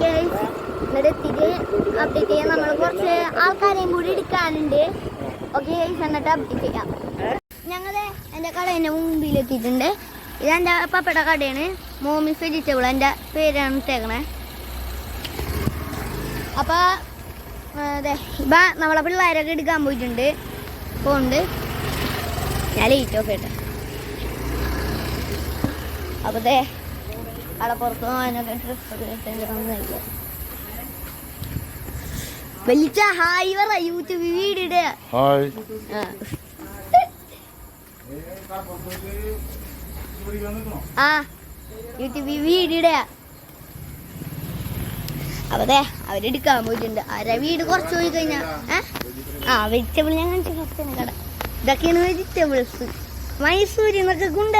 എന്നിട്ട് എത്തിയിട്ട് അപ്ഡേറ്റ് ചെയ്യാൻ നമ്മൾ കുറച്ച് ആൾക്കാരെയും കൂടി എടുക്കാനുണ്ട്. ഓക്കെ, എന്നിട്ട് അപ്ഡേറ്റ് ചെയ്യാം. ഞങ്ങള് എൻ്റെ കടേൻ്റെ മുമ്പിലെത്തിയിട്ടുണ്ട്. ഇതെൻ്റെ പപ്പയുടെ കടയാണ്, മോമിസ് വെജിറ്റബിൾ എൻ്റെ പേരാണ് ഇട്ടേക്കണേ. അപ്പോൾ അതെ, ഇപ്പം നമ്മളെ പിള്ളേരൊക്കെ എടുക്കാൻ പോയിട്ടുണ്ട്. പോകുന്നുണ്ട്, ഞാൻ ലേറ്റ് ഓഫ് ചെയ്യട്ടെ. അപ്പോൾ അതെ അവിടെ പുറത്ത് പോകാനൊക്കെ ഡ്രസ്സൊക്കെ വലിച്ച ഹായ് പറ, യൂട്യൂബ് വീഡിയോ ഇടുക. ആ യൂട്യൂബ് വീഡിയോ ഇടുക. അപ്പൊ അതെ അവരെടുക്കാൻ പോയിട്ടുണ്ട്. ആരാ വീട് കുറച്ച് പോയി കഴിഞ്ഞാ വെജിറ്റബിൾ ഞാൻ കാണിച്ച ഫസ്റ്റ് കട. ഇതൊക്കെയാണ് വെജിറ്റബിൾസ്. മൈസൂരിൽ നിന്നൊക്കെ കൊണ്ട്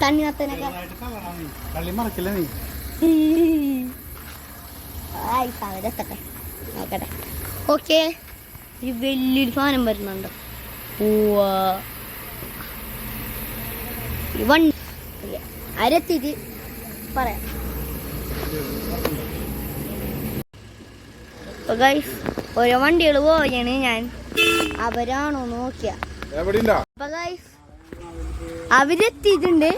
തണ്ണിമത്തനൊക്കെ അവരെത്തട്ടെ നോക്കട്ടെ. ഓക്കെ, ഒരു വലിയൊരു സാധനം വരുന്നുണ്ട്. വണ്ടി അരത്തിട്ട് പറയാം. ഓരോ വണ്ടികൾ പോയാണ്, ഞാൻ അവരാണോ നോക്കിയ. അവരെത്തിയിട്ടുണ്ട്,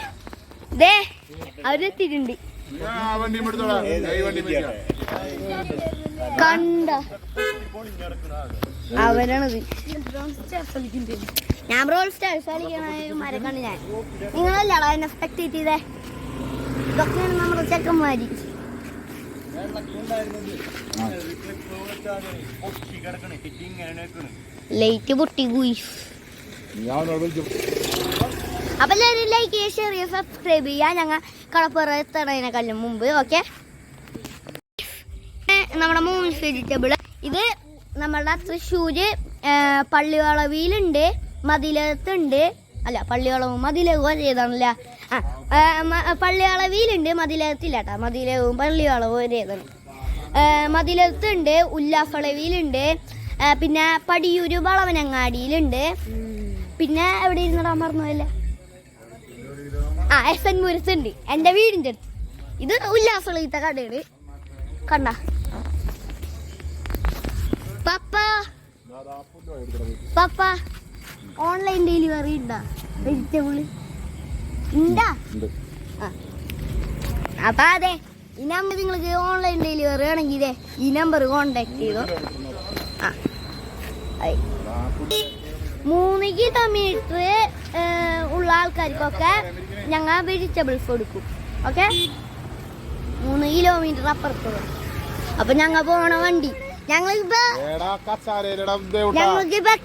അവരെത്തിയിട്ടുണ്ട്. കണ്ട അവരാണത്. ഞാൻ ബ്രോൾ സ്റ്റാർസ് കളിക്കണമാരെ കണ്ട് ഞാൻ. നിങ്ങളല്ലാടാ എന്നെ സ്പെക്ടേറ്റ് ചെയ്തേ. ഇതൊക്കെയാണ് നമ്മുടെ ചെക്കന്മാര്. ലൈറ്റ് പൊട്ടി ഗുയിസ്. അപ്പൊ എല്ലാവരും ലൈക്ക് ചെയ്യുക, ഷെയർ ചെയ്യുക, സബ്സ്ക്രൈബ് ചെയ്യുക. ഞങ്ങൾ കടപ്പുറ എത്തണതിനെക്കാളും മുമ്പ്. ഓക്കെ, നമ്മുടെ മോമിസ് വെജിറ്റബിൾ ഇത് നമ്മളുടെ തൃശ്ശൂര് പള്ളിവളവിയിലുണ്ട്, മതിലകത്തുണ്ട്. അല്ല, പള്ളിവളവും മതിലകവും ഒരേതാണല്ല. പള്ളിവളവിയിലുണ്ട്, മതിലകത്തില്ല കേട്ടോ. മതിലകവും പള്ളിവളവും ഒരേതാണ്. മതിലകത്തുണ്ട്, ഉല്ലാസളവിയിലുണ്ട്, പിന്നെ പടിയൂര് വളവനങ്ങാടിയിലുണ്ട്. പിന്നെ എവിടെ ഇരുന്നിടാൻ പറഞ്ഞതല്ല, എസ് എൻ മുരത്തുണ്ട് എൻ്റെ വീടിൻ്റെ അടുത്ത്. ഇത് ഉല്ലാസളവിത്തെ കടയാണ്. കണ്ട പപ്പ ഓൺലൈൻ ഡെലിവറി ഉണ്ടാ വെജിറ്റബിള് ഉണ്ടാ? അപ്പൊ അതെ, ഈ നമ്പർ നിങ്ങൾക്ക് ഓൺലൈൻ ഡെലിവറി ആണെങ്കിൽ ഈ നമ്പർ കോണ്ടാക്ട് ചെയ്തോ. 3 കിലോമീറ്റർ ഉള്ള ആൾക്കാർക്കൊക്കെ ഞങ്ങൾ വെജിറ്റബിൾസ് കൊടുക്കും. ഓക്കെ, 3 കിലോമീറ്റർ അപ്പുറത്ത്. അപ്പൊ ഞങ്ങൾ പോണ വണ്ടി ഞങ്ങൾക്കിപ്പോ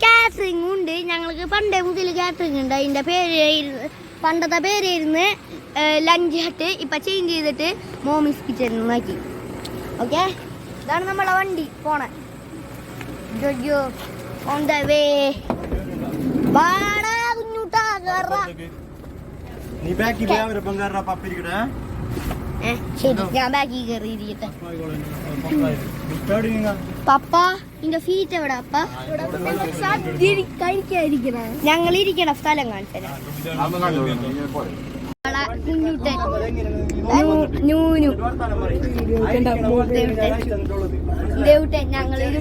കാറ്ററിംഗ് ഉണ്ട്. ഞങ്ങൾക്ക് പണ്ടേ മുതൽ കാറ്ററിംഗ് ഉണ്ട്. അതിന്റെ പേര് പണ്ടത്തെ പേരായിരുന്നു ലഞ്ച് ഹട്ട്. ഇപ്പൊ ചേഞ്ച് ചെയ്തിട്ട് മോമിസ് കിച്ചൺ നോക്കി. ഓക്കെ, ഇതാണ് നമ്മളെ വണ്ടി പോണ. Jojo on the way. വാടാ കുഞ്ഞൂട്ടാ, ശരി, ഞാൻ ബാക്കി കയറിയിരിക്കട്ടെ. പപ്പ ഇന്റെ ഫീറ്റ് എവിടെ? അപ്പ കഴിക്കാതിരിക്കണ, ഞങ്ങൾ ഇരിക്കണ സ്ഥലം കാണിച്ചത്. കുഞ്ഞുട്ടൻ ദേവുട്ടൻ ഞങ്ങളൊരു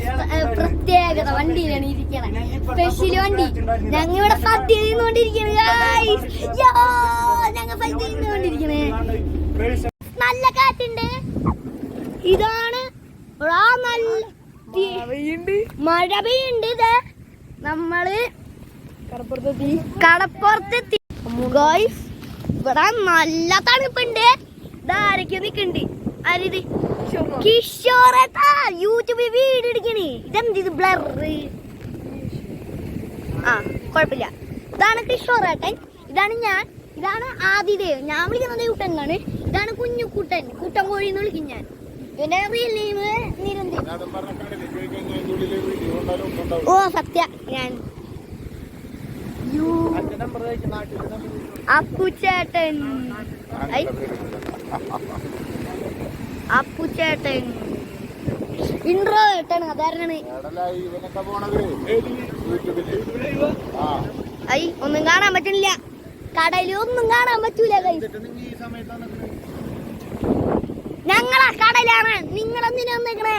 പ്രത്യേകത വണ്ടിയിലാണ് ഇരിക്കണേ. സ്പെഷ്യൽ വണ്ടി. ഞങ്ങൾ ഇവിടെ സദ്യ ചെയ്യുന്നോണ്ടിരിക്കണേ. ഞങ്ങൾ സദ്യ ചെയ്യുന്നോണ്ടിരിക്കണേ. നല്ല കാറ്റുണ്ട്. ഇതാണ് നല്ല മഴ പെയ്യുണ്ട്. ഇത് നമ്മള് കടപ്പുറത്തെത്തി. ഇവിടെ നല്ല തണുപ്പുണ്ട്. ഇതാരൊക്കെ നിക്കണ്ട്? ആരിത്? കിഷോറേട്ടാ യൂട്യൂബിൽ വീഡിയോ എടുക്കണേ. ഇതെന്ത് ബ്ലറ്? കുഴപ്പമില്ല. ഇതാണ് കിഷോറേട്ടൻ, ഇതാണ് ഞാൻ, ഇതാണ് ആദിദേവ്. ഞാൻ വിളിക്കുന്നത് കുട്ടൻ എന്നാണ്. ഇതാണ് കുഞ്ഞു കുട്ടൻ, കുട്ടൻ കോഴി എന്ന് വിളിക്കും ഞാൻ. ഇവന്റെ റിയൽ നെയിം നിരന്തി. ഓ സത്യ, ഞാൻ അപ്പുച്ചേട്ടൻ. അപ്പുച്ചേട്ടൻ ഇൻട്രോ ഏട്ടൻ അതാരാണ്? ഒന്നും കാണാൻ പറ്റില്ല. കടയിൽ ഒന്നും കാണാൻ പറ്റൂല. ഞങ്ങളാ കടലാണ്. നിങ്ങളെന്തിനാ വന്നേക്കണേ?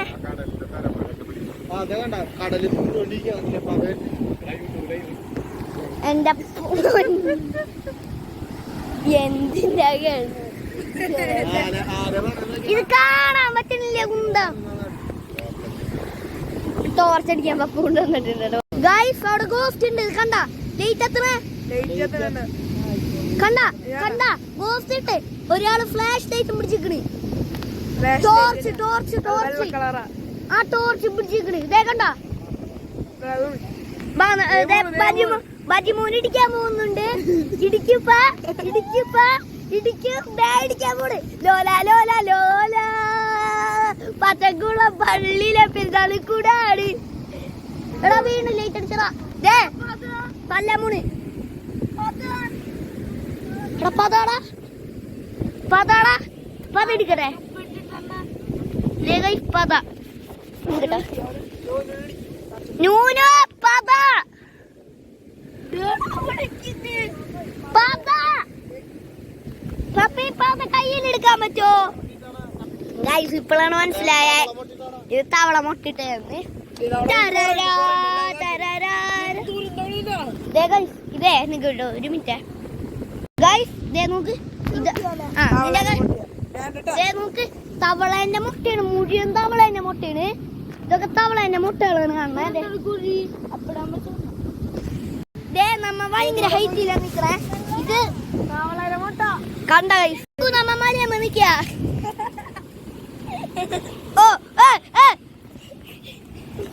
എന്റെ എന്തിന്റെ ഇത് കാണാൻ പറ്റുന്നില്ല. കുന്തം ടോർച്ചടിക്കാൻ പപ്പ കൊണ്ടുവന്നിട്ടുണ്ടല്ലോ. ഗൈസ് അവിടെ ഗോസ്റ്റ് ഉണ്ട്. കണ്ട ലൈറ്റ് എത്ര കണ്ട കണ്ട ഗോസ്റ്റ് ഇട്ട് ഒരാള് ഫ്ലാഷ് ലൈറ്റ് പിടിച്ചിക്കണ്. ടോർച്ച് ടോർച്ച് ടോർച്ച് ആ ടോർച്ച് പിടിച്ചിക്കണ്. ഇതേ കണ്ട ബജിമോൻ ഇടിക്കാൻ പോകുന്നുണ്ട്. ഇടിക്കുപ്പ ഇടിക്കുപ്പ ഇടിക്കാൻ പോണ്. ലോല ലോല ലോല പത്തക്കുള്ള പള്ളിയിലെ പെരുന്നാളിൽ കൂടെ ആട്. എടാ വീണ്ടും ലൈറ്റ് അടിച്ചടാ. ദേ പല്ലമൂണ് പതാടാ പതാടാ പത എടുക്കട്ടെ. പത നൂനോ പത പത പപ്പി പത കയ്യിലെടുക്കാൻ പറ്റോ? ഗൈസ് ഇപ്പോഴാണ് മനസ്സിലായ ഇത് തവള മുട്ടിട്ടായിരുന്നു. ഇതേ നിക്കട്ടോ ഒരു മിനിറ്റ് ഗൈസ്. ദേ നോക്ക് ഇത് നോക്ക് തവളേന്റെ മുട്ടയാണ്. മുഴുവൻ തവളേന്റെ മുട്ടയാണ്. ഇതൊക്കെ തവളേന്റെ മുട്ടകളാണ് കാണുന്നത്. ദേ നമ്മ ഭയങ്കര ഹൈറ്റിലാണ് നിക്കണേ. ഇത് കണ്ട ഗൈസ് നമ്മ മലയമ്മ നിക്ക. ഓ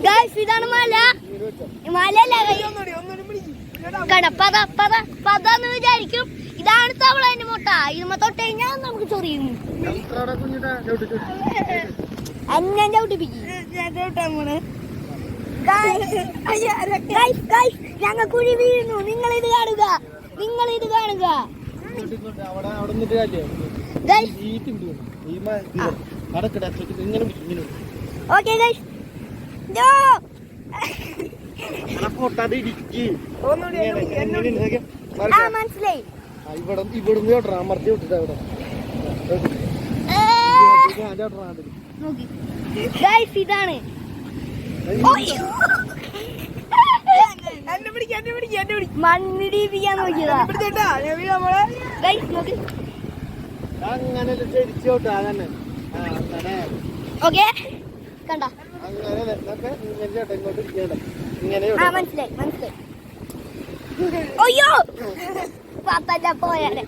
ഗൈസ് ഇതാണ് മല. മലയല്ല കട പത പത പത എന്ന് വിചാരിക്കും. ഇതാണ് തവളേന്റെ മുട്ട. ഇതുമ്മ തൊട്ട് കഴിഞ്ഞാൽ നമുക്ക് ചൊറിയും. അന്നെ ചവിട്ടിപ്പിക്കും. ഞങ്ങൾ കുഴി വീഴുന്നു. നിങ്ങൾ ഇത് കാണുക. നിങ്ങൾ ഇത് കാണുക. ഓക്കെ ഗൈസ് മനസ്സിലായി. ഇവിടുന്ന് ചോട്ടാ അമർത്തി വിട്ടിട്ട് അവിടെ ഇതാണ് മണ്ണിടിപ്പിക്കാൻ നോക്കിയതാ. അങ്ങനെ ചരിച്ചോട്ടാ. അങ്ങനെ ഓക്കെ കണ്ട മനസ്സിലായി മനസ്സിലായി. അയ്യോ പത്തല്ല പോയാലേ.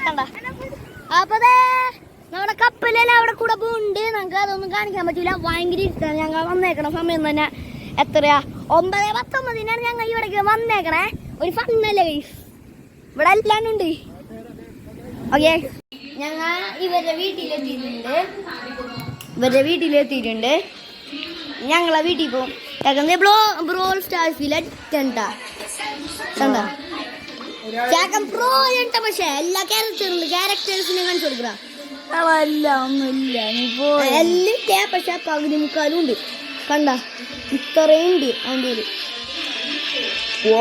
കണ്ട അപ്പൊ നമ്മുടെ കപ്പലെല്ലാം അവിടെ കൂടെ പോകുന്നുണ്ട്. നമുക്ക് അതൊന്നും കാണിക്കാൻ പറ്റൂല. ഭയങ്കര ഇഷ്ടമാണ്. ഞങ്ങൾ വന്നേക്കണ സമയം തന്നെ എത്രയാ 9:19 ഞങ്ങൾ ഇവിടേക്ക് വന്നേക്കണേ. ഒരു ഫണ്ണല്ലേ ഗൈസ്. ഇവിടെ എല്ലാം ഉണ്ട്. ഓക്കെ ഞങ്ങൾ ഇവരുടെ വീട്ടിലെത്തിയിട്ടുണ്ട്. ഞങ്ങളെ വീട്ടിൽ പോകും. ബ്രോൾ സ്റ്റാർസിലെ ചാക്കൻ പ്രോ ഉണ്ട്. പക്ഷെ എല്ലാ ക്യാരക്ടേഴ്സിനെ കാണിച്ചു കൊടുക്കുക. ഒന്നുമില്ല എല്ലാം. പക്ഷെ പകുതി മുക്കാലും ഉണ്ട്. കണ്ട ഇത്രയുണ്ട് അവൻ്റെ. ഓ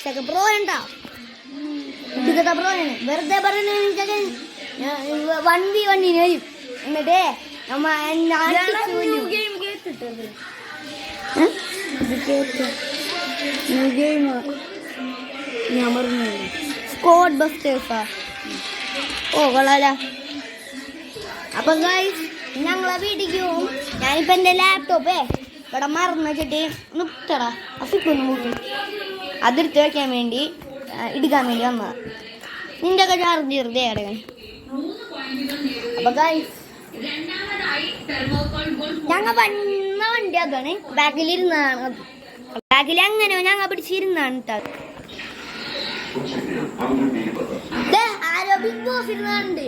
ചാക്കൻ പ്രോ ഉണ്ടാ. ഇതൊക്കെ പ്രോയാണ്. വെറുതെ പറയുന്ന 1v1 വരും. എന്നിട്ടേ സ്ക്വാഡ് ബസ്റ്റേഴ്സാ. ഓ കൊള്ളാല. അപ്പൊ ഗൈസ് ഞങ്ങളെ വീട്ടിലേക്ക് പോകും. ഞാനിപ്പോ എന്റെ ലാപ്ടോപ്പേ ഇവിടെ മറന്നു വെച്ചിട്ട് നിർത്തടാ. അസിപ്പൊന്ന് നോക്കി അതെടുത്ത് വെക്കാൻ വേണ്ടി എടുക്കാൻ വേണ്ടി വന്നതാ. നിന്റെ ഒക്കെ ചാർജ് ചെറുതേ അടങ്ങി. അപ്പൊ ഗൈസ് ഞങ്ങൾ വന്ന വണ്ടി അതാണ്. ബാക്കിലിരുന്നാണ്. ബാക്കിൽ അങ്ങനെയോ ഞങ്ങൾ പിടിച്ചിരുന്നാണ് കേട്ടോ. ആരോ ബിഗ് ബോസ് ഇരുന്നുണ്ട്.